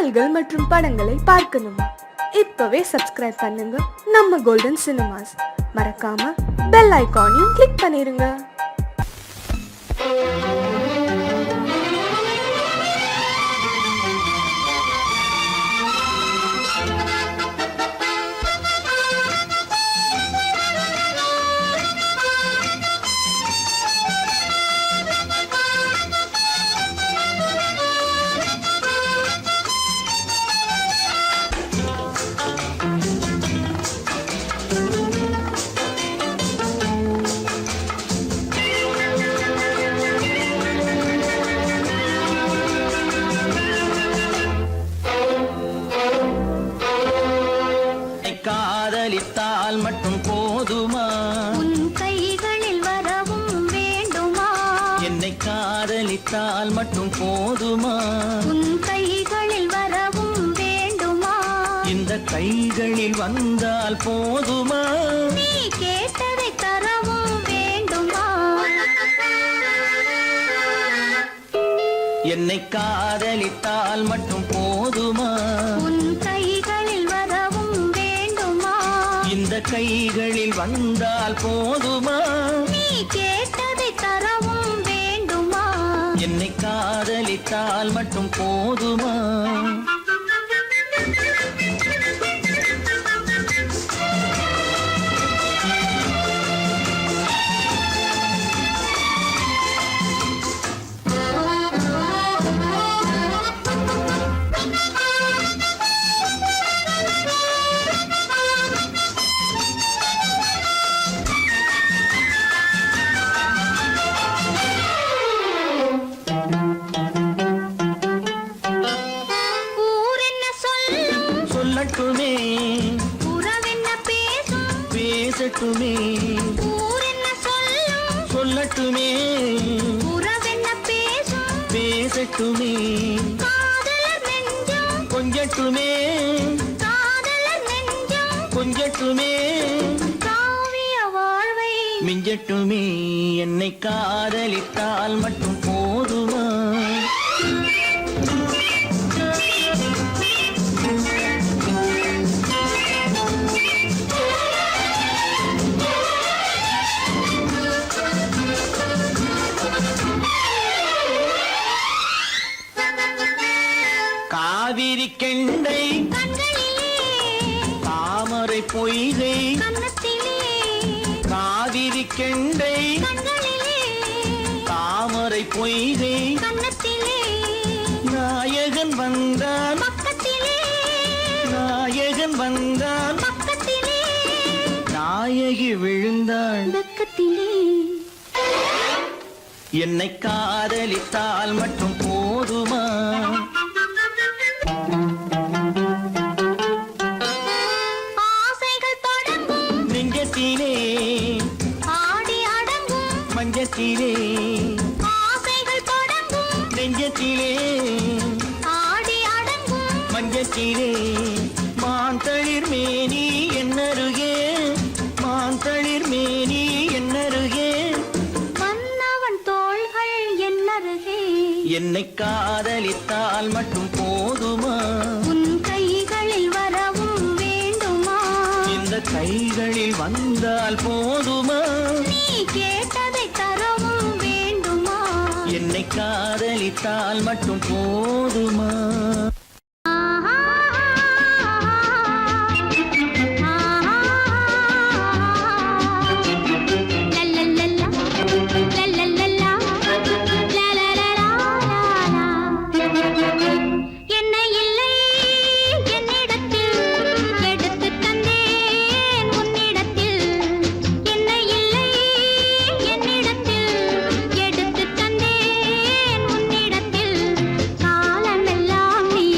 பாடல்கள் மற்றும் படங்களை பார்க்கணுமா? இப்பவே சப்ஸ்கிரைப் பண்ணுங்க நம்ம கோல்டன் சினிமாஸ். மறக்காம பெல் ஐகானையும் கிளிக் பண்ணிருங்க. காதலித்தால் மட்டும் போதுமா? உன் கைகளில் வரவும் வேண்டுமா? என்னை காதலித்தால் மட்டும் போதுமா? உன் கைகளில் வரவும் வேண்டுமா? இந்த கைகளில் வந்தால் போதுமா? நீ கேட்டதை தரவும் வேண்டுமா? என்னை காதலித்தால் மட்டும் போதுமா? உன் கைகளில் வரவும் வேண்டுமா? இந்த கைகளில் வந்தால் போதுமா? நீ கேட்டதை தரவும் வேண்டுமா? என்னை காதலித்தால் மட்டும் போதுமா? சொல்லட்டுமே, உறவென்ன பேசும் பேசட்டுமே. ஊர் என்ன சொல்லும், சொல்லட்டுமே, உறவென்ன பேசும் பேசட்டுமே. காதலர் நெஞ்சம், கொஞ்சட்டுமே, காதலர் நெஞ்சம் கொஞ்சட்டுமே. காவிய வாழ்வை மிஞ்சட்டுமே. என்னை காதலித்தால் மட்டும் போதுமா? காவிரி கெண்டை கண்களிலே, தாமரை பொய்கை கன்னத்திலே, காவிரி கெண்டை கண்களிலே, தாமரை பொய்கை கன்னத்திலே, நாயகன் வந்தான், பக்கத்திலே, நாயகன் வந்தான், பக்கத்திலே, நாயகி விழுந்தாள் பக்கத்திலே. என்னை காதலித்தால் மட்டும் போதுமா? ஆசைகள் தொடங்கும் நெஞ்சத்திலே ஆடி அடங்கும், மஞ்சத்திலே, ஆசைகள் தொடங்கும் நெஞ்சத்திலே ஆடி அடங்கும், மஞ்சத்திலே. மாந்தளிர் மேனி என்னருகே, மாந்தளிர் மேனி என்னருகே. மன்னவன் தோள்கள் என்னருகே. என்னை காதலித்தால் மட்டும் போதுமா? உன் கைகளில் வரவும் வேண்டுமா? இந்த கைகளில் வந்தால் போதுமா? நீ கேட்டதை தரவும் வேண்டுமா? என்னை காதலித்தால் மட்டும் போதுமா? ஆஹா, ஆஹா, லல்லல்லல்லா, லல்லல்லல்லா, லலலலாலா. என்னை இல்லை என்னிடத்தில் எடுத்துத் தந்தேன் உன்னிடத்தில். என்னை இல்லை என்னிடத்தில் எடுத்துத் தந்தேன் உன்னிடத்தில். காலமெல்லாம் நீ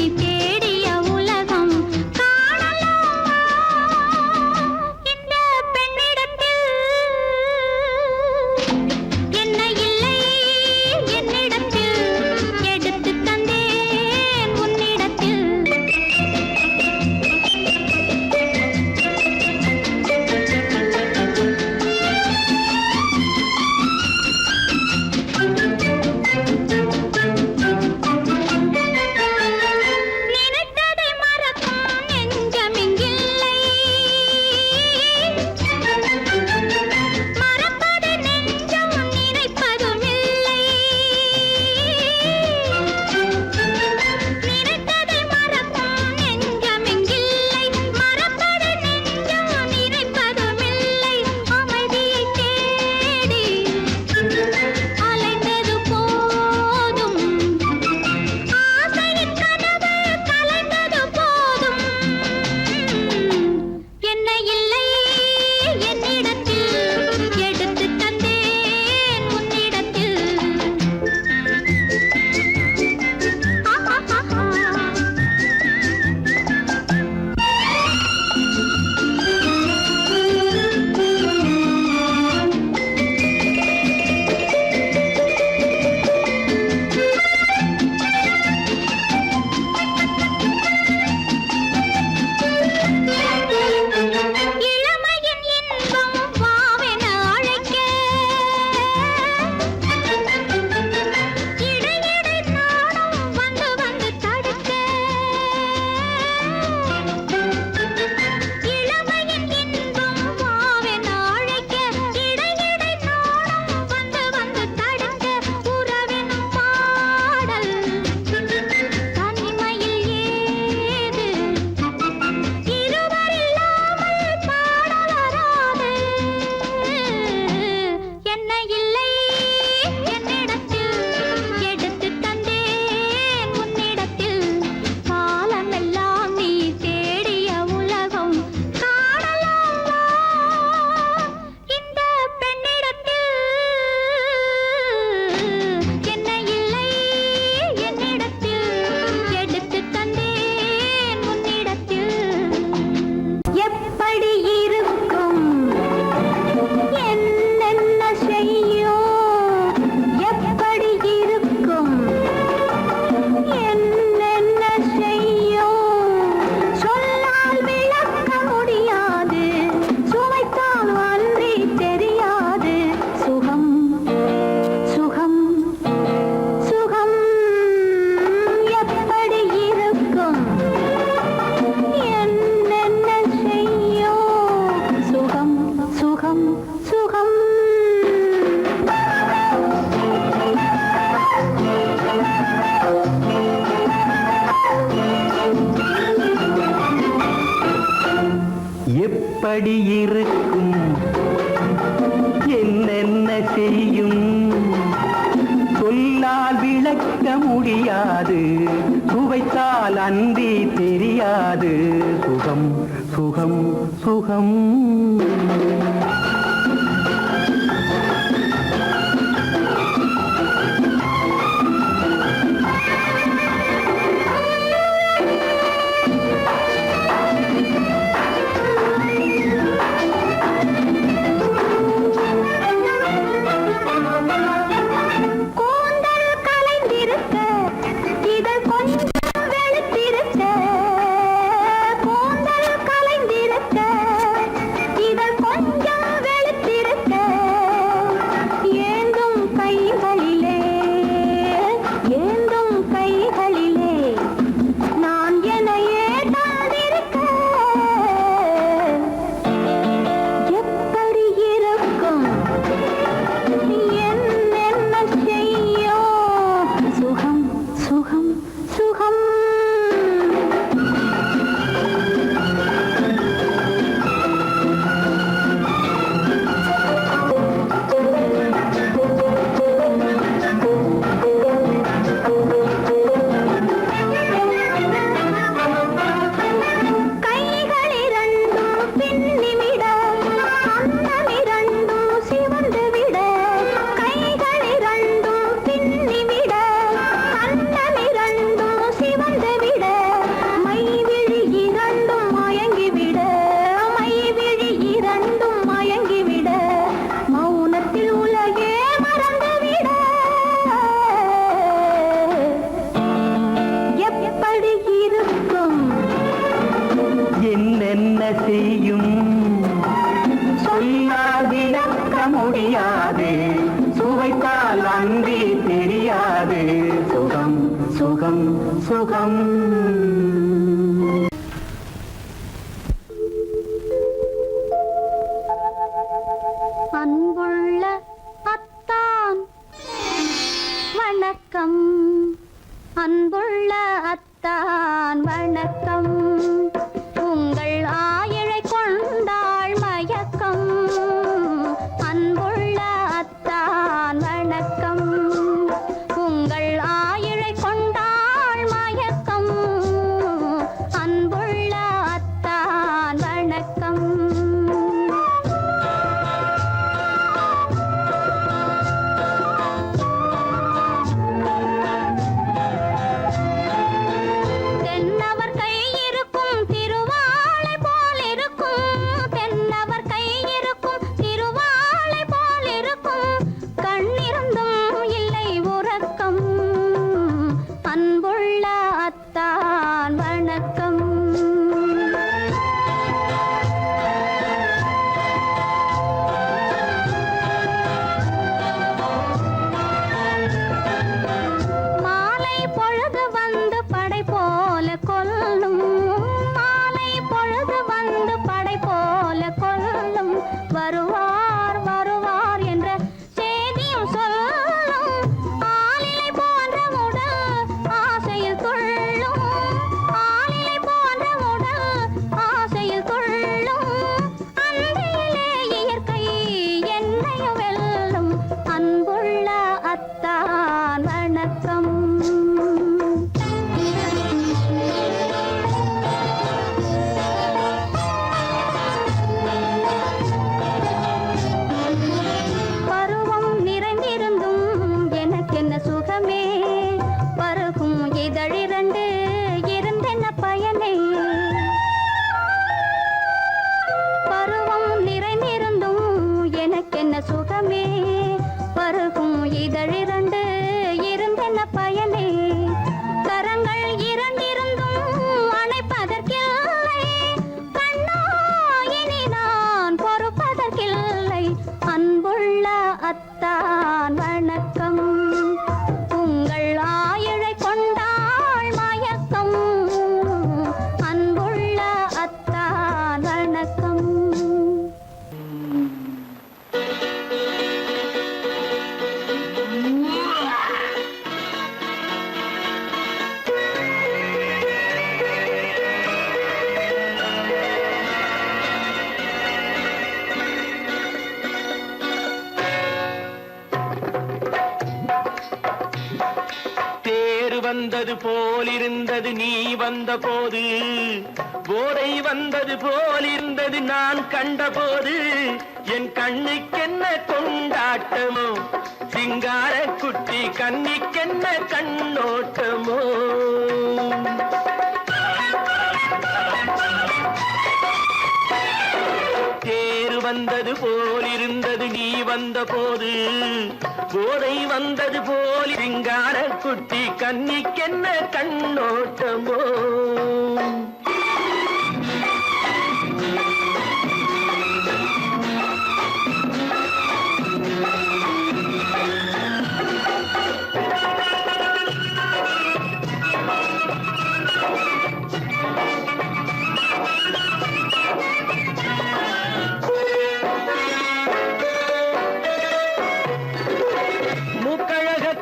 எப்படி இருக்கும் என்னென்ன செய்யும் சொல்லால் விளக்க முடியாது சுவைத்தால் அன்றி தெரியாது சுகம் சுகம் சுகம் செய்யும் சொல்லால் விளக்க முடியாது சுவைத்தால் அன்றி தெரியாது சுகம் சுகம் சுகம் அன்புள்ள அத்தான் வணக்கம் அன்புள்ள அத்தான் வணக்கம் உங்கள் ஆயிழை கொண்டாள் மயக்கம் அன்புள்ள அத்தான் வணக்கம் உங்கள் ஆயிழை கொண்டாள் மயக்கம் அன்புள்ள அத்தான் வணக்கம் வருவார் வருவார் என்ற செய்தியும் சொல்லும் ஆளிலை போன்ற உடல் ஆசையில் துள்ளும் ஆளிலை போன்ற உடல் ஆசையில் துள்ளும் அன்றையிலே இயற்கை என்னையும் வெல்லும் அன்புள்ள அத்தான் வணக்கம் சுகமே பருகும் இதழிரண்டு இருந்தென்ன பயனே கரங்கள் இரண்டிருந்தும் அணைப்பதற்கில்லை கண்ணா இனி நான் பொறுப்பதற்கில்லை அன்புள்ள அத்தான் வணக்கம் உங்கள் ஆயிழை கொண்டாள் மயக்கம் அன்புள்ள அத்தான் வணக்கம் வந்தது போலிருந்தது நீ வந்த போது, போதை வந்தது போலிருந்தது நான் கண்டபோது, என் கண்ணுக்கென்ன கொண்டாட்டமோ, சிங்கார குட்டி கண்ணிக்கென்ன கண்ணோட்டமோ. தேர் வந்தது போலிருந்தது நீ வந்த போது, போதை வந்தது போல் சிங்கார குட்டி கண்ணிக்கென்ன கண்ணோட்டமோ.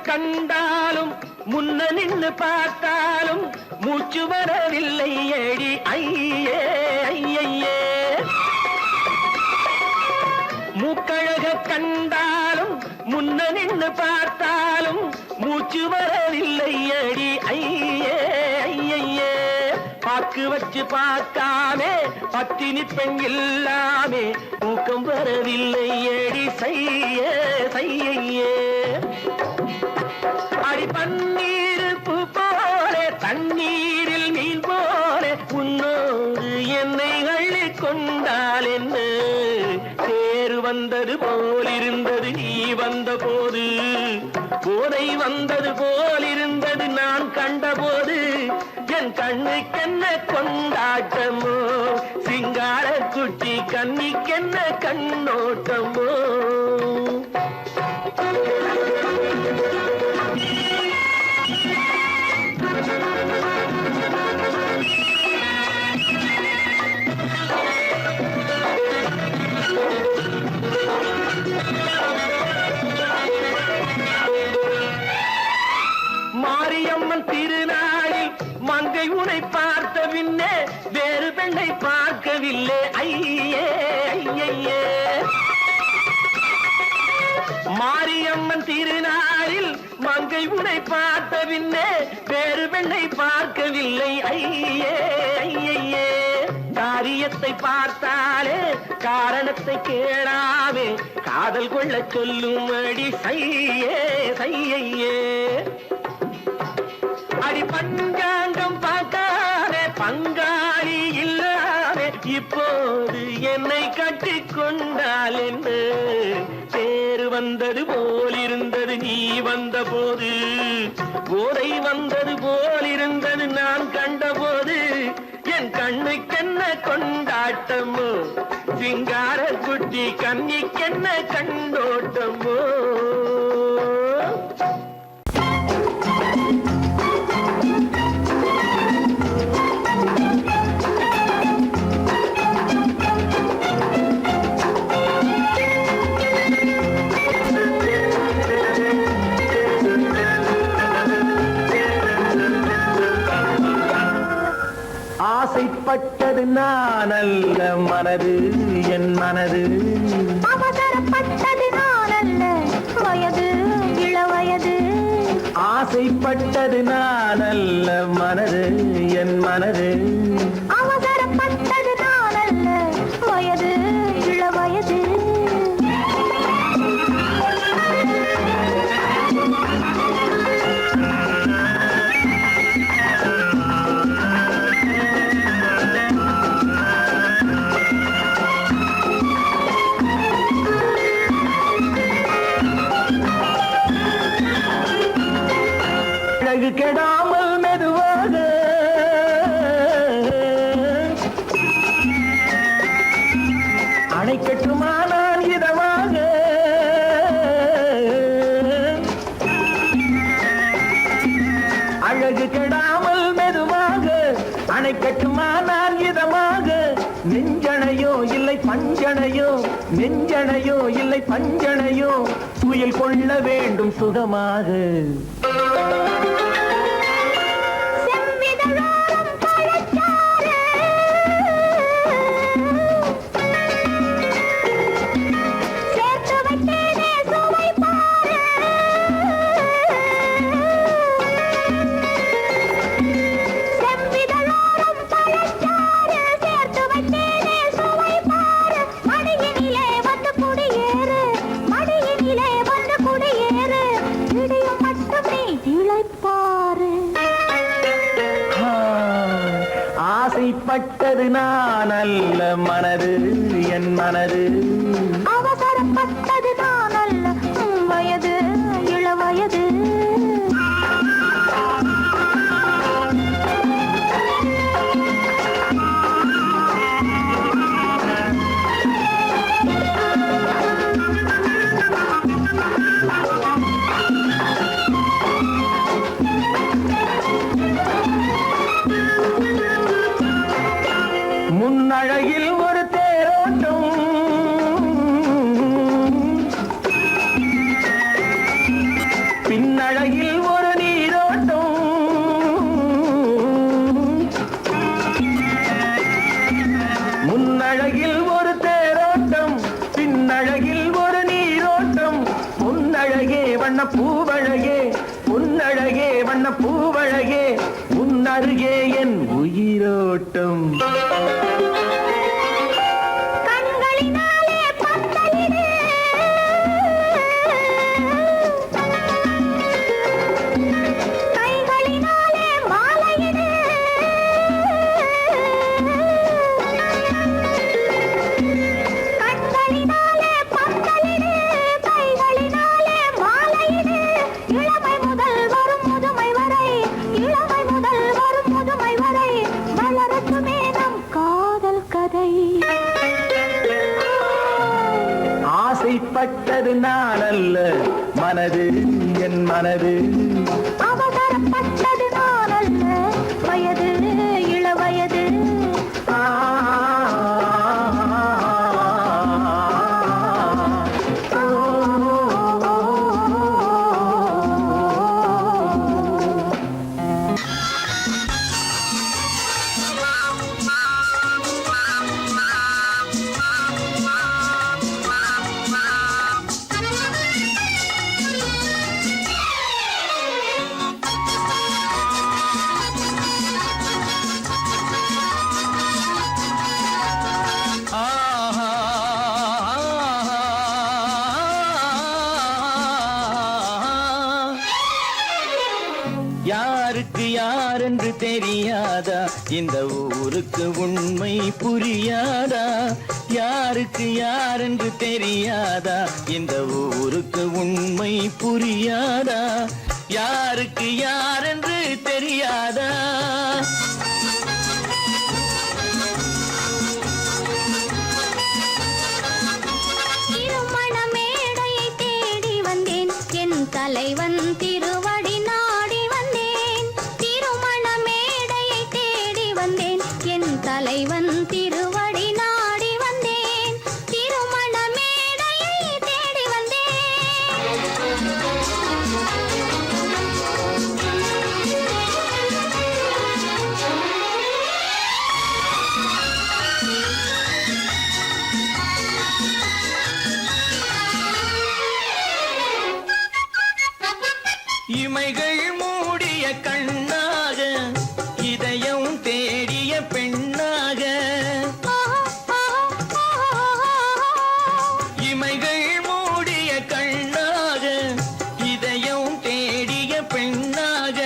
கண்டாலும் முன்ன நின்னு பார்த்தாலும் மூச்சு வரவில்லை ஏடி ஐயே ஐயே. மூக்கழக கண்டாலும் முன்ன நின்னு பார்த்தாலும் மூச்சு வரவில்லை ஏடி ஐயே ஐயே. பாக்கு வச்சு பார்க்காமே பத்தினி பெண் இல்லாமே தூக்கம் வரவில்லை ஏடி செய்யே செய்யே. அடி பன்னீர் பூ போல தண்ணீரில் மீன் போல உன்னோடு என்னை அள்ளி கொண்டால் என்ன. தேர் வந்தது போலிருந்தது நீ வந்த போது, போதை வந்தது போலிருந்தது நான் கண்டபோது, என் கண்ணுக்கென்ன கொண்டாட்டமோ, சிங்கார குட்டி கண்ணிக்கென்ன கண்ணோட்டமோ. மாரியம்மன் திருநாளில் மங்கை உனை பார்த்த பின்னே வேறு பெண்ணை பார்க்கவில்லை ஐயே ஐயே. மாரியம்மன் திருநாளில் மங்கை உனை பார்த்த பின்னே வேறு பெண்ணை பார்க்கவில்லை ஐயே ஐயே. காரியத்தை பார்த்தாலே காரணத்தை கேளாமே காதல் கொள்ள சொல்லும் அடி சையே சையே. அடி பஞ்சாங்கம் பார்க்காதே பங்காளி இல்லாமே இப்போது என்னை கட்டி கொண்டால் என்ன. தேர் வந்தது போலிருந்தது நீ வந்த போது, போதை வந்தது போலிருந்தது நான் கண்டபோது, என் கண்ணுக்கென்ன கொண்டாட்டமோ, சிங்கார குட்டி கண்ணிக்கென்ன கண்ணோட்டமோ. ஆசைப்பட்டது நான் அல்ல மனது என் மனது, அவசரப்பட்டது நான் அல்ல வயது இளவயது. ஆசைப்பட்டது நான் அல்ல மனது என் மனது, அவசரப்பட்டது நான் அல்ல வயது இளவயது. கெடாமல் மெதுவாக அணை கட்டுமானால் இதமாக, அழகு கெடாமல் மெதுவாக அணை கட்டுமானால் இதமாக. நெஞ்சணையோ இல்லை பஞ்சணையோ, நெஞ்சணையோ இல்லை பஞ்சணையோ, துயில் கொள்ள வேண்டும் சுகமாக. ஆசைப்பட்டது நான் அல்ல மனது என் மனது அவசரப்பட்டது நான் அல்ல வயது இளவயது முன்னழகில் ஒரு தேரோட்டம் பின்னழகில் ஒரு நீரோட்டம் முன்னழகில் ஒரு தேரோட்டம் பின்னழகில் ஒரு நீரோட்டம் பொன்னழகே வண்ண பூவழகே பொன்னழகே வண்ண பூவழகே உன்னருகே என் உயிரோட்டம் கண்களினாலே பத்தலிடு கைகளினாலே மாலையிடு கண்களினாலே பத்தலிடு கைகளினாலே மாலையிடு இளமை முதல் வரும் முதுமை வரை இளமை முதல் வரும் முதுமை வரை வளரட்டுமே நம் காதல் கதை ஆசைப்பட்டது நான் அல்ல மனது என் மனது அவசரப்பட்டது நான் அல்ல வயது இளவயது யாருக்கு யார் என்று தெரியாதா இந்த ஊருக்கு உண்மை புரியாதா யாருக்கு யார் என்று தெரியாதா இந்த ஊருக்கு உண்மை புரியாதா யாருக்கு யார் என்று தெரியாதா திருமண மேடையை தேடி வந்தேன் என் தலைவன் திருவடி நாடி வந்தேன் திருமண மேடையை தேடி வந்தேன் என் தலைவன் திருவடி நாடி வந்தேன் திருமண மேடையை தேடி இமைகள் மூடிய கண்ணாக இதயம் தேடிய பெண்ணாக இமைகள் மூடிய கண்ணாக இதயம் தேடிய பெண்ணாக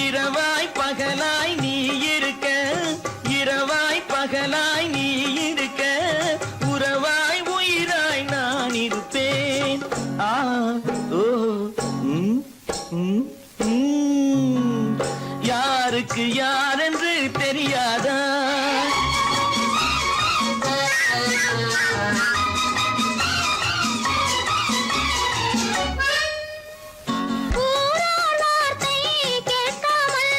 இரவாய் பகலாய் நீ இருக்க இரவாய் பகலாய் நீ இருக்க உறவாய் உயிராய் நான் இருப்பேன் ஆ ஓ ம் ம் ம் யாருக்கு யார் என்று தெரியாதா ஊரார் வார்த்தை கேட்காமல்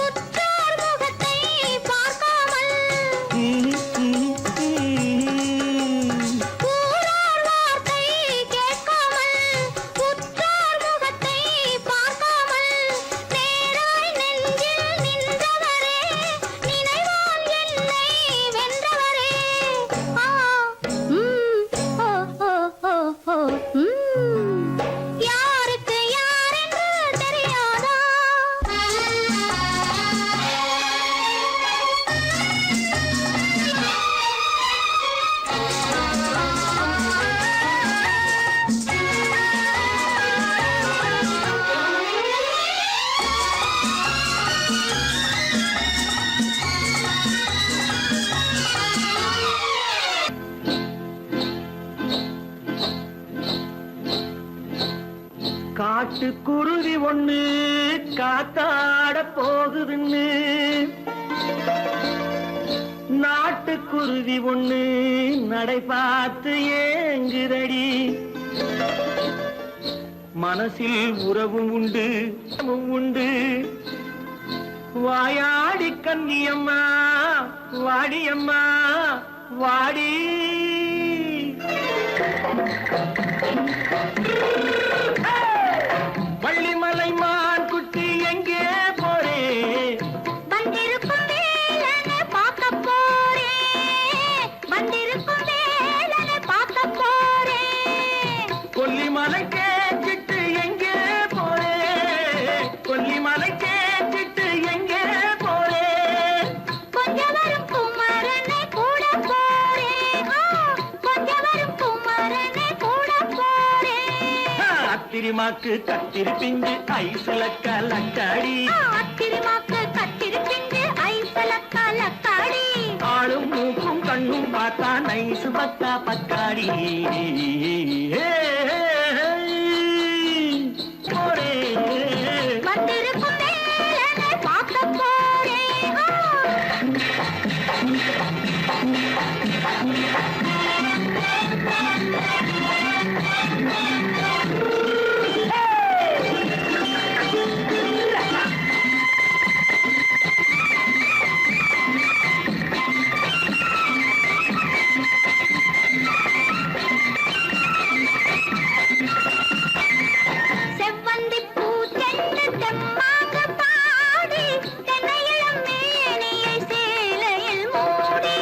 உற்றார் முகத்தை பார்க்காமல் ஊரார் வார்த்தை கேட்காமல் உற்றார் முகத்தை பார்க்காமல் நேராய் நெஞ்சில் நின்றவரே நினைவால் காட்டுக்குருவி ஒண்ணு காத்தாட போகுதுன்னு நாட்டுக்குருவி ஒண்ணு நடை பார்த்து ஏங்குதடி மனசில் உறவும் உண்டு உண்டு வாயாடி கன்னியம்மா வாடியம்மா வாடி வள்ளிமலை மான் குட்டி எங்கே போறே வந்திருக்கும் வேலனை பார்க்க போறேன் வந்திருக்கும் வேலனை பார்க்க போறேன் கொல்லிமலை கேட்டுட்டு எங்கே போறே கொல்லிமலை கேட்டுட்டு எங்கே போறே கொஞ்சம் வரும் குமரனை கூட போறேன் கொஞ்சம் வரும் குமரனை கூட போறேன் அத்திரிமாக்கு கத்திரி பிஞ்சு ஐசுல கலக்காடி அத்திரிமாக்கு கத்திரி பிஞ்சு ஐசல கலக்காடி ஆளும் மூக்கும் கண்ணும் பார்த்தா நைசு பக்கா பக்காடி போரே வந்திருக்கும் வேலனை பார்க்க போறேன் செவ்வந்தி பூ தென்று தெம்மாக பாடி தென்னையிளம் மேனியை சேலையில் மூடி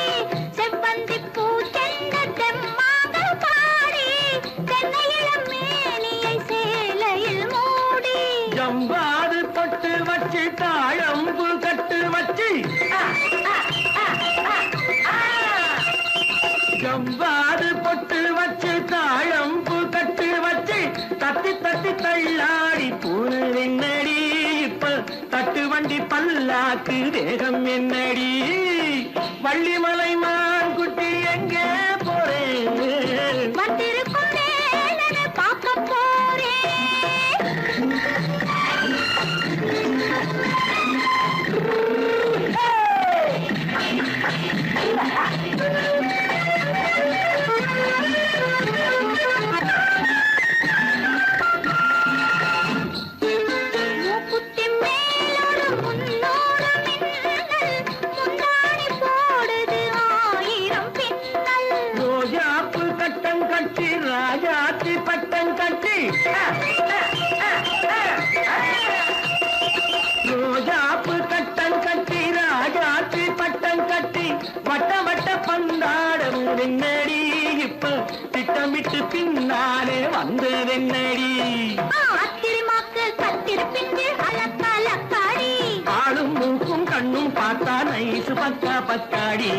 செவ்வந்தி பூ தென்று தெம்மாக பாடி தென்னையிளம் மேனியை சேலையில் மூடி ஜம்பாது பொட்டு வச்சு தாழம்பு கட்டு வச்சு ஜம்பாது பொட்டு வச்சு தாழம்பு கட்டு வச்சு தட்டி தட்டி தள்ளாடி பூனு என்னடி இப்ப தட்டு வண்டி பல்லாக்கு தேகம் என்னடி வள்ளிமலை மான் குட்டி எங்கே போறேன் வந்திருக்கும் வேலனை பார்க்க போறேன் மூக்குத்தி மேலோடு முன்னோடு மின்னல் முந்தாணி போடுது ஆயிரம் பின்னல் ரோஜாப்பு கட்டம் கட்டி ராஜாத்தி பட்டம் கட்டி ரோஜாப்பு கட்டம் கட்டி ராஜாத்தி பட்டம் கட்டி வட்ட வட்ட பந்தாடம் வெண்ணடி இப்ப திட்டமிட்டு பின்னாலே வந்ததென்னடி அத்திரிமாக்கு கத்திரி பிஞ்சு அலக்காடி ஆளும் மூக்கும் கண்ணும் பார்த்தா நைசு பக்கா பக்காடி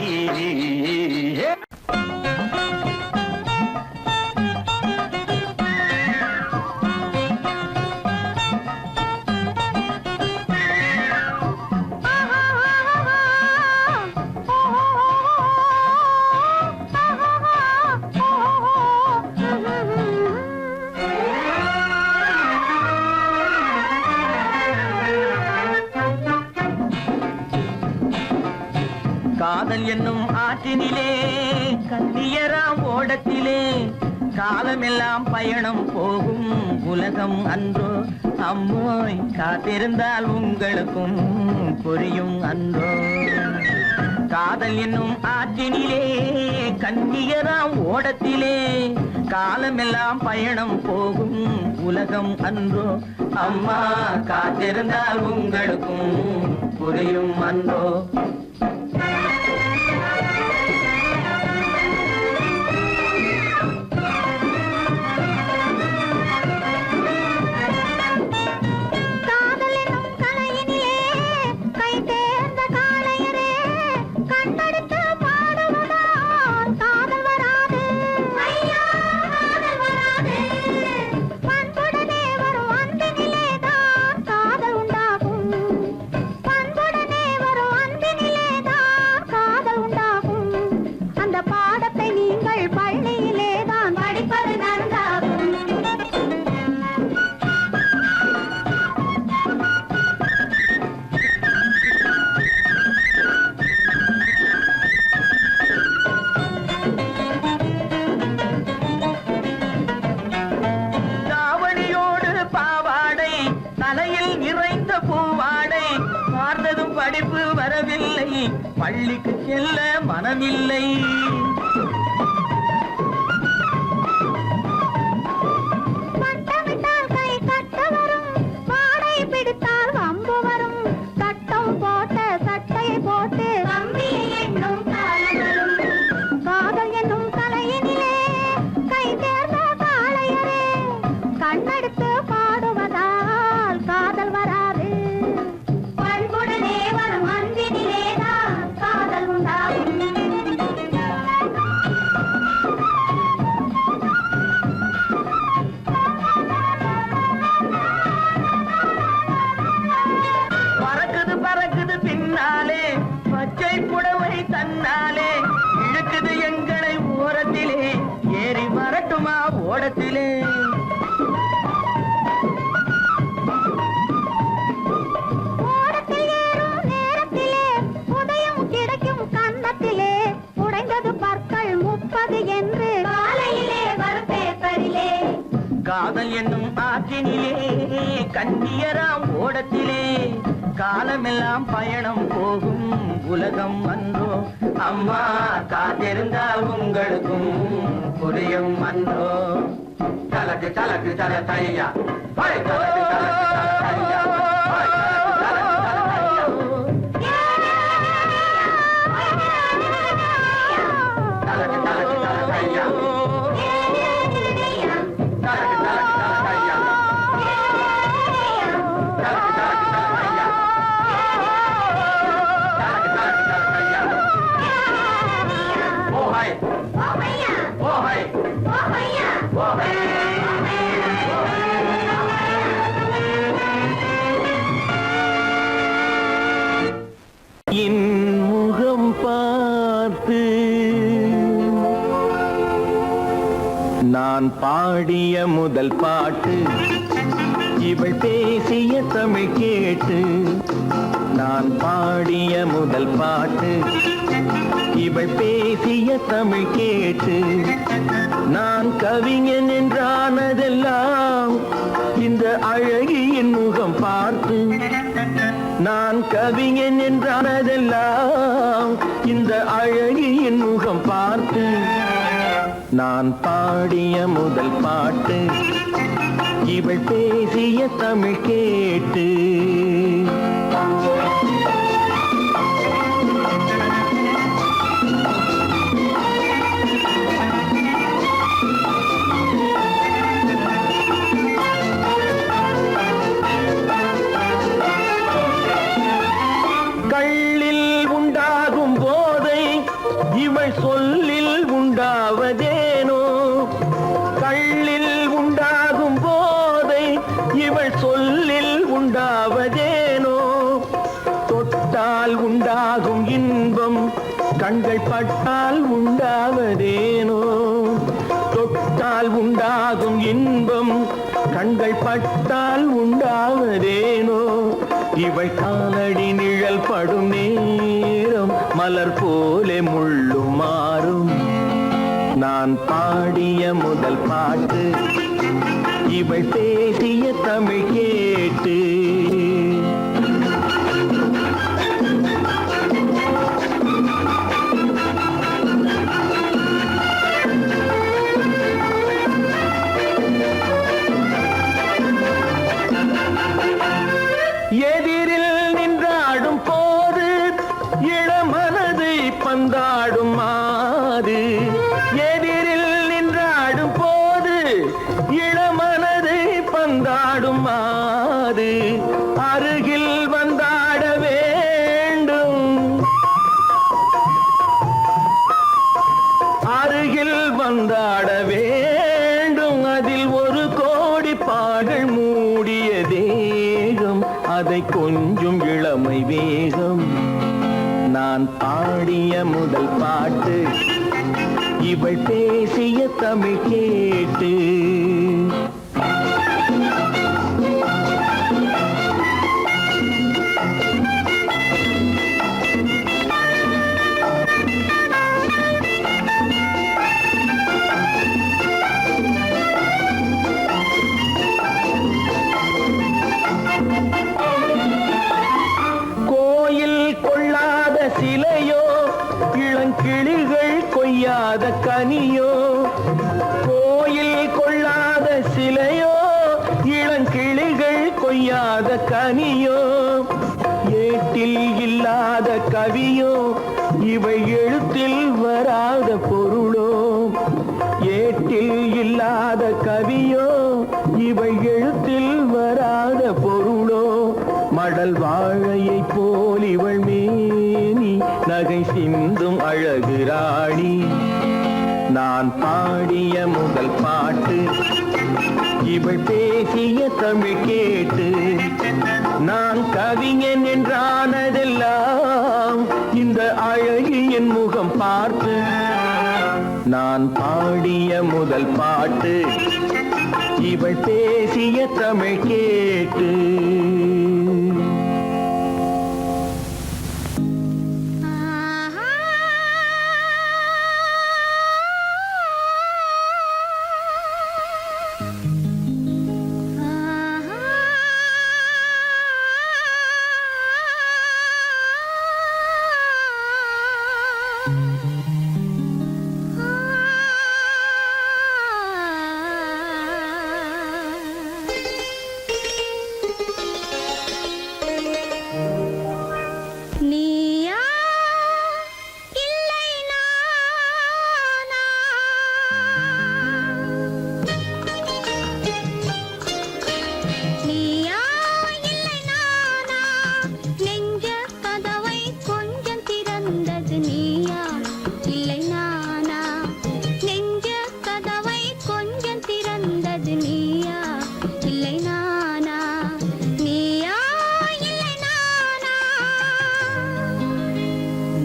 காதல் என்னும் ஆற்றினிலே கண்ணியராம் ஓடத்திலே காலமெல்லாம் பயணம் போகும் உலகம் அன்றோ அம்மோய் காத்திருந்தால் உங்களுக்கும் புரியும் அன்றோ காதல் என்னும் ஆற்றினிலே கண்ணியராம் ஓடத்திலே காலமெல்லாம் பயணம் போகும் உலகம் அன்றோ அம்மா காத்திருந்தால் உங்களுக்கும் புரியும் அன்றோ காதலெனும் கலையினிலே கை தேர்ந்த காளையரே கண்படுத்த பாடுவதால் காதல் வராது ஐயா காதல் வராது பண்புடனே வரும் அன்பினிலே தான் காதல் உண்டாகும் பண்புடனே வரும் அன்பினிலே பள்ளிக்கு செல்ல மனமில்லை. வட்டமிட்டால் கை கட்ட வரும், வாடை பிடித்தால் வம்பு வரும். சட்டம் போட்ட சட்டையை போட்டு கம்பியை எண்ணும் காலம் வரும். காதல் என்னும் கலையினிலே கை தேர்ந்த காளையரே, கண்ணெடுத்து பாடுவதால் காதல் வராது. பண்புடனே வரும் அன்பினிலேதான் காதல் உண்டாகும். பறக்குது பறக்குது பின்னாலே பச்சை புடவை தன்னாலே, இழுக்குது எங்களை ஓரத்திலே, ஏறி வரட்டுமா ஓடத்திலே. ஓடத்தில் ஏறும் நேரத்திலே உதயம் கிடைக்கும் கன்னத்திலே, உடைந்தது பற்கள் 30 என்று காலையிலே வரும் பேப்பரிலே. காதல் என்னும் ஆற்றினிலே கண்ணியராம் ஓடத்திலே, காலமெல்லாம் பயணம் போகும் உலகம் அன்றோ. அம்மா காத்திருந்தால் உங்களுக்கும் புரியும் அன்றோ. தலக்கு தலக்கு தல தையா, தலக்கு தலக்கு தல தையா, தலக்கு தலக்கு தல தையா. என் முகம் பார்த்து நான் பாடிய முதல் பாட்டு, இவள் பேசிய தமிழ் கேட்டு. நான் பாடிய முதல் பாட்டு, இவள் பேசிய தமிழ் கேட்டு. நான் கவிஞன் என்றானதெல்லாம் இந்த அழகியின் முகம் பார்த்து. நான் கவிஞன் என்றானதெல்லாம் இந்த அழகியின் முகம் பார்த்து. நான் பாடிய முதல் பாட்டு, இவள் பேசிய தமிழ் கேட்டு. கள்ளில் உண்டாகும் போதை இவள் சொல்லில் உண்டாவதேனோ. கள்ளில் உண்டாகும் போதை இவள் சொல்லில் உண்டாவதேனோ. தொட்டால் உண்டாகும் இன்பம் கண்கள் பட்டால் உண்டாவதேனோ. தொட்டால் உண்டாகும் இன்பம் கண்கள் பட்டால் உண்டாவதேனோ. இவள் காலடி நிழல் படும் நேரம் மலர் போலே முள்ளும் மாறும். நான் பாடிய முதல் பாட்டு, இவள் பேசிய தமிழ் கேட்டு. எதிரில் நின்றாடும் போது இளமனதை பந்தாடும் மாது. எதிரில் நின்றாடும் போது இளமனதை பந்தாடும் மாது. அருகில் வந்தாட வேண்டும், அருகில் வந்தாட வேண்டும். அதில் ஒரு கோடி பாடல் மூடிய தேகம், அதை கொஞ்சம் இளமை வேகம். நான் பாடிய முதல் பாட்டு, இவள் பேசிய தமிழ் கேட்டு. கோயில் கொள்ளாத சில இளங்கிளிகள் கொய்யாத கனியோ, கோயில் கொள்ளாத சிலையோ, இளங்கிளிகள் கொய்யாத கனியோ, ஏட்டில் இல்லாத கவியோ, இவை எழுத்தில் வராத பொருளோ, ஏட்டில் இல்லாத கவியோ, இவை எழுத்தில் வராத பொருளோ, மடல் வாழையை போல் இவள் மேனி நகை சிந்தும் அழகு ராணி. நான் பாடிய முதல் பாட்டு இவள் பேசிய தமிழ் கேட்டு, நான் கவிஞன் என்றானதெல்லாம் இந்த அழகியின் முகம் பார்த்து. நான் பாடிய முதல் பாட்டு இவள் பேசிய தமிழ் கேட்டு.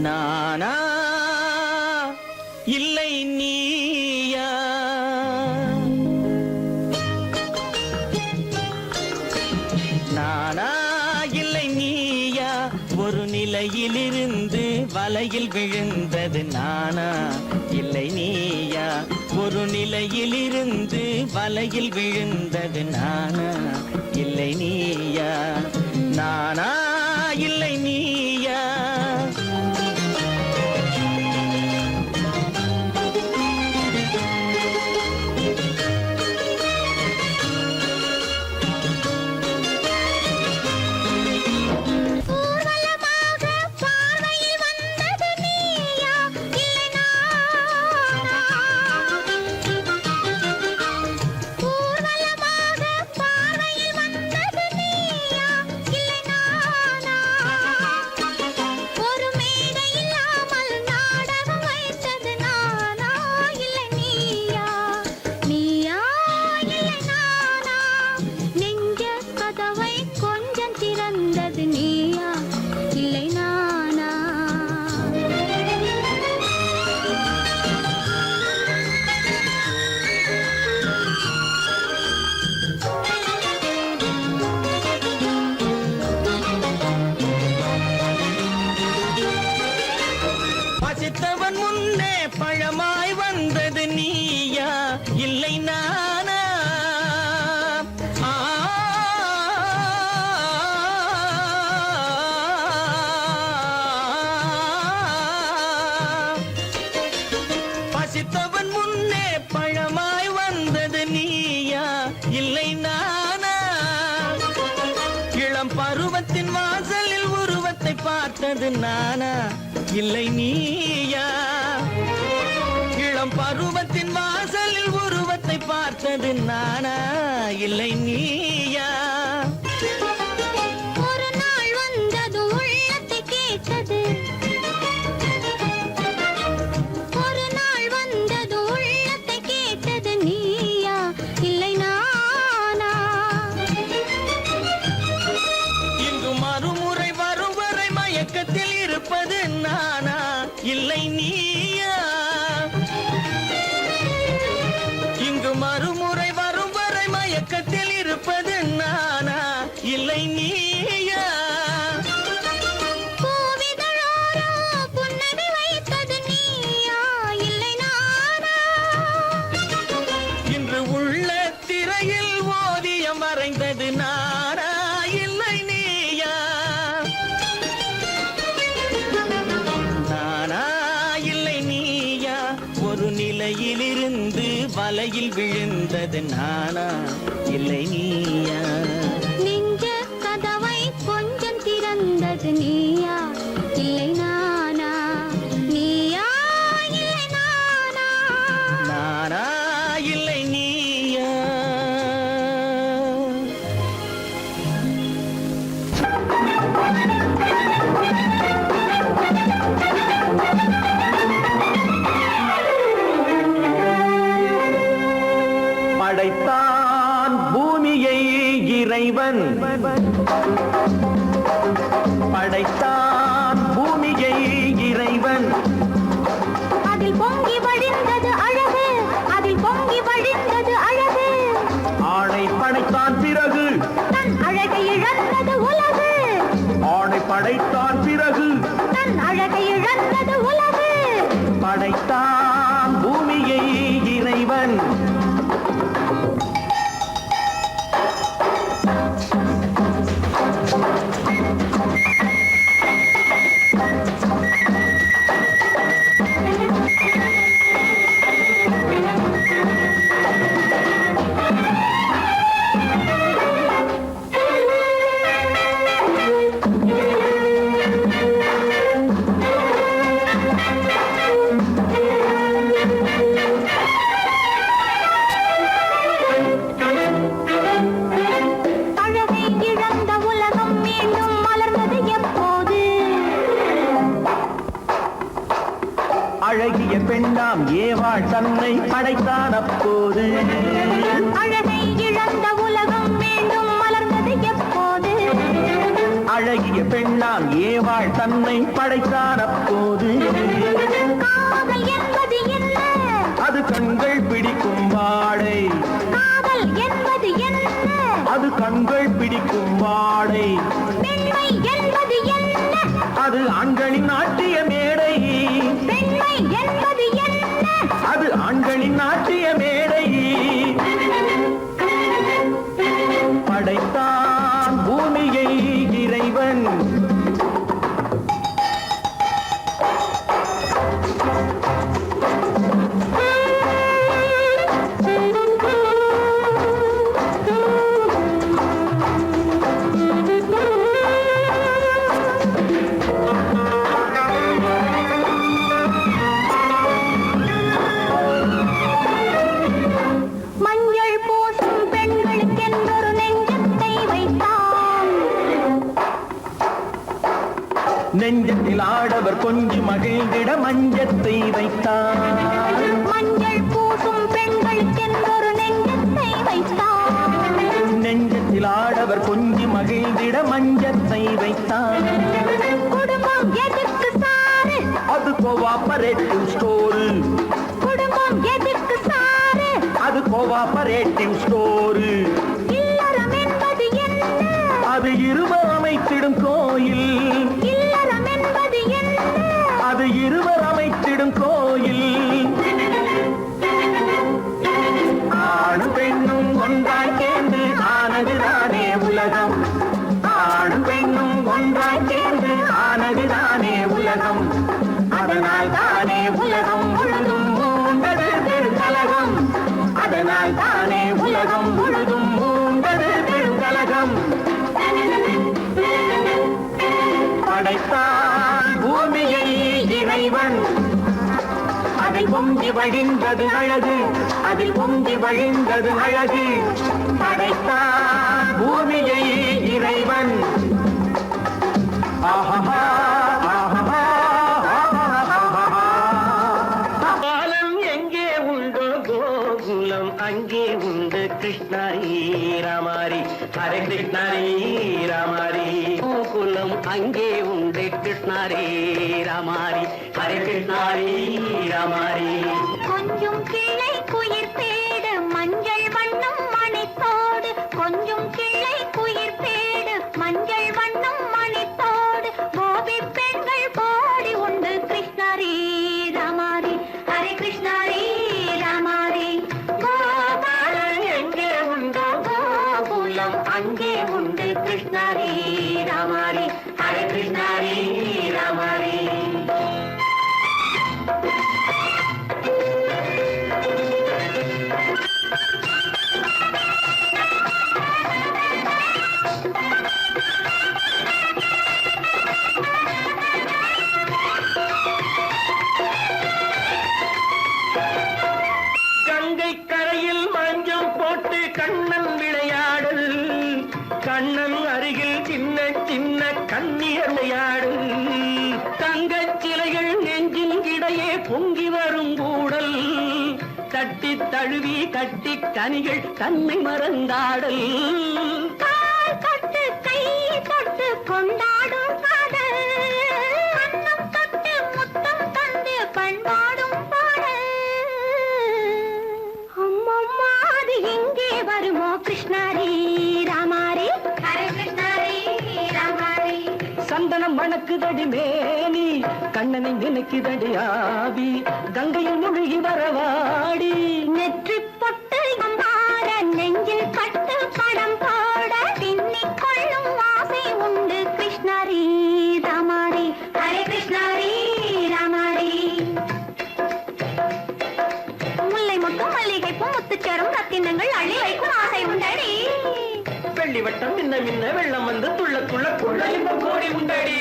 நானா இல்லை நீயா, நானா இல்லை நீயா, ஒரு நிலையிலிருந்து வலையில் விழுந்தது நானா இல்லை நீயா, ஒரு நிலையிலிருந்து வலையில் விழுந்தது நானா இல்லை நீயா, நானா இல்லை நீயா. பசித்தவன் முன்னே பழமாய் வந்தது நீயா இல்லை நானா, பசித்தவன் முன்னே பழமாய் வந்தது நீயா இல்லை நானா, இளம் பருவத்தின் வாசலில் உருவத்தை பார்த்தது நானா இல்லை நீயா, இளம் பருவத்தின் வாசலில் உருவத்தை பார்த்தது நானா இல்லை நீயா. ஒரு நாள் வந்தது உள்ளத்தை கேட்டது, ஒரு நாள் வந்தது உள்ளத்தை கேட்டது நீயா இல்லை நானா, இங்கு மறுமுறை வரும் வரை மயக்கத்தில் இருப்பது நானா இல்லை நீயா, இங்கு மறுமுறை வரும் வரை மயக்கத்தில் இருப்பது நானா இல்லை நீயா. பூவிதழோரோ புன்னகை வைத்தது நீயா இல்லை நானா, இன்று உள்ள திரையில் ஓவியம் வரைந்தது நானா இல்லை நீயா, நானா இல்லை வலையில் விழுந்தது நானா இல்லை நீயா? நெஞ்ச கதவை கொஞ்சம் திறந்தது நீயா இல்லை நானா? நீயா இல்லை நானா? நானா இல்லை நீயா? படைத்தான் பூமியை இறைவன், படைத்தான் பூமியை இறைவன். அதில் பொங்கி வழிந்தது அழகு, அதில் பொங்கி வழிந்தது அழகு. ஆணை படைத்தான் பிறகு தன் அழகை இழந்தது உலகு, ஆணை படைத்தான் பிறகு தன் அழகை இழந்தது உலகு. படைத்தான் பூமியை இறைவன். அழகை இழந்த உலகம் மீண்டும் மலர்ந்தது எப்போது? அழகிய பெண்ணாம் ஏவாள் தன்னை படைத்தான் அப்போது. அழகை இழந்த உலகம் மீண்டும் மலர்ந்தது எப்போது? அழகிய பெண்ணாம் ஏவாள் தன்னை படைத்தான் அப்போது. காதல் என்பது என்ன? அது கண்கள் பிடிக்கும் வாடை, காதல் என்பது என்ன? அது கண்கள் பிடிக்கும் வாடை. பெண்மை என்பது என்ன? அது ஆண்களின் நாட்டிய மேடை, பெண்மை என்பது என்ன? அது ஆண்களின் நாட்டிய மேடை. படைத்தான் பூமியை இறைவன். மஞ்சள் பூசும் பெண்களுக்கென்றொரு நெஞ்சத்தை வைத்தான். நெஞ்சத்தில் ஆடவர் கொஞ்சி மகிழ்ந்திட மஞ்சத்தை வைத்தார். மஞ்சள் பூசும் பெண்களுக்கென்றொரு நெஞ்சத்தை வைத்தான். நெஞ்சத்தில் ஆடவர் கொஞ்சி மகிழ்ந்திட மஞ்சத்தை வைத்தார். குடும்பம் எதற்கு சாரு? அது கோஆபரேட்டிவ் ஸ்டோரு, குடும்பம் எதற்கு சாரு? அது கோஆபரேட்டிவ் ஸ்டோரு. இல்லறம் என்பது என்ன? அது இருவர் அமைத்திடும் கோயில், இல்லறம் என்பது என்ன? அது இருவர் அமைத்திடும் கோயில். ஆணும் பெண்ணும் ஒன்றாய் சேர்ந்து ஆனதுதானே உலகம், ஆணும் பெண்ணும் ஒன்றாய் சேர்ந்து ஆனதுதானே உலகம். அதனால் தானே உலகம் முழுதும் மூண்டது பெருங்கலகம், அதனால் தானே உலகம் முழுதும் மூண்டது பெருங்கலகம். படைத்தான் பூமியை இறைவன், அதில் பொங்கி வழிந்தது அழகு, அதில் பொங்கி வழிந்தது அழகு. படைத்தான் பூமியை இறைவன். ஆஹா ஆஹா. காலம் எங்கே உண்டோ கோகுலம் அங்கே உண்டு கிருஷ்ணாரி ராமாரி. ஹரே கிருஷ்ணாரி ராமாரி. கோகுலம் அங்கே உண்டு கிருஷ்ணாரி ராமாரி. ஹரே கிருஷ்ணாரி ராமாரி. கொஞ்சம் கிளை குயிர் பேடு மஞ்சள் வண்ணம் மணித்தோடு, கொஞ்சம் கிளை குயிர் பேடு மஞ்சள் வண்ணம் மணித்தோடு. கோபி பெண்கள் கோடி உண்டு கிருஷ்ணாரி ராமாரி. ஹரே கிருஷ்ணாரி ராமாரி. கோபாலன் எங்கே உண்டோ கோகுலம் அங்கே உண்டு கிருஷ்ணாரி ராமாரி. ஹரே கிருஷ்ணாரி ராமாரி. சிலைகள் நெஞ்சின் இடையே பொங்கி வரும் கூடல் தட்டி தழுவி கட்டி கனிகள் தன்னை மறந்தாடல் கால் தொட்டு கை தொட்டு கொண்டாடும் காதல் கண்ணம் தொட்டு முத்தம் தந்து பண்பாடும் பாடல் அம்மம்மா அது எங்கே வருமோ கிருஷ்ணாரி ராமாரி ஹரே கிருஷ்ணாரி ராமாரி சந்தனம் மணக்குதடி மேனி கண்ணனை நினைக்குதடி ஆவி கங்கையில் முழுகி வரவாடி நெற்றி பொட்டு அம்பார நெஞ்சில் பட்டு படம் போட பின்னிக் கொள்ளும் ஆசை உண்டு கிருஷ்ணாரி ராமாரி ஹரே கிருஷ்ணாரி ராமாரி முல்லை மொட்டும் மல்லிகை பூ முத்துச்சேரும் ரத்தினங்கள் அள்ளி வைக்கும் ஆசை உண்டடி வெள்ளி வட்டம் மின்ன மின்ன வெள்ளம் வந்து துள்ள துள்ள கொள்ள இன்பம் கோடி உண்டடி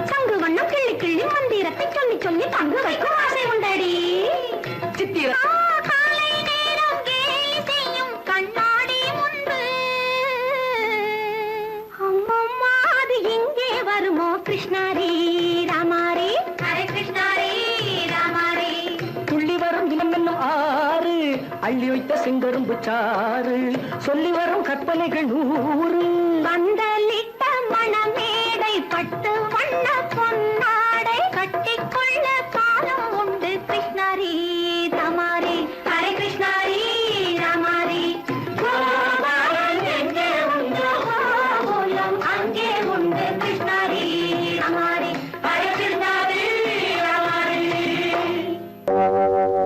சங்கு வண்ணம் கிள்ளி கிள்ளி மந்திரத்தை சொல்லி சொல்லி தங்கு வைக்கும் ஆசை உண்டடி சித்திர காலை நேரம் கேலி செய்யும் கண்ணாடி முன்பு அம்மம்மா அது எங்கே வருமோ கிருஷ்ணாரி ராமாரி ஹரே கிருஷ்ணாரி ராமாரி துள்ளி வரும் தினம் என்னும் ஆறு அள்ளி வைத்த செங்கரும்பு சாறு சொல்லி வரும் கற்பனைகள் 100 பந்தலிட்ட மணமேடை பட்டு வண்ண பொன்னாடை கட்டிக்கொள்ள காலம் உண்டு கிருஷ்ணாரி ராமாரி ஹரே கிருஷ்ணாரி ராமாரி கோபாலன் எங்கே உண்டோ கோகுலம் அங்கே உண்டு கிருஷ்ணாரி ராமாரி ஹரே கிருஷ்ணாரி ராமாரி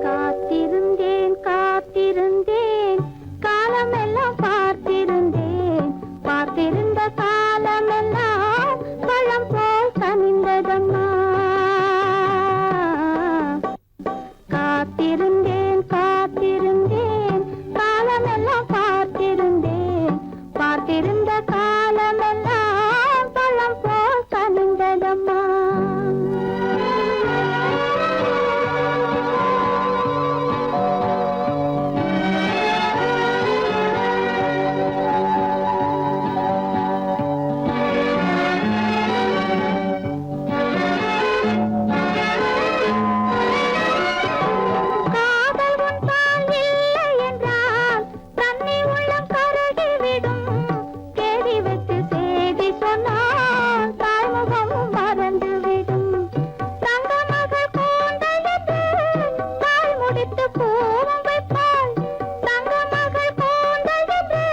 காத்திருந்தேன் காத்திருந்தேன் காலமெல்லாம் பார்த்திருந்தேன் பார்த்திருந்த காலமெல்லாம் பழம் போல் கனிந்ததம்மா காத்திருந்தேன் காத்திருந்தேன் காலமெல்லாம் பார்த்திருந்தேன் பார்த்திருந்த காலமெல்லாம் பழம் போல் கனிந்ததம்மா காதல் உன்பால் இல்லை என்றால் தன்னை உள்ளம் கருகிவிடும் கேடி வைத்து செய்தி சொன்னால் தாய்முகமும் மறந்துவிடும் தங்க மகள் கூந்தலிட்டு தாய் முடித்து பூவும் வைப்பாள் தங்க மகள் கூந்தலிட்டு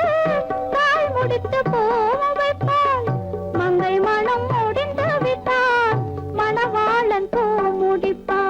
தாய் முடித்து பூவும் வைப்பாள் மங்கை மனம் முடிந்து விட்டால் மணவாளன் பூ முடிப்பான்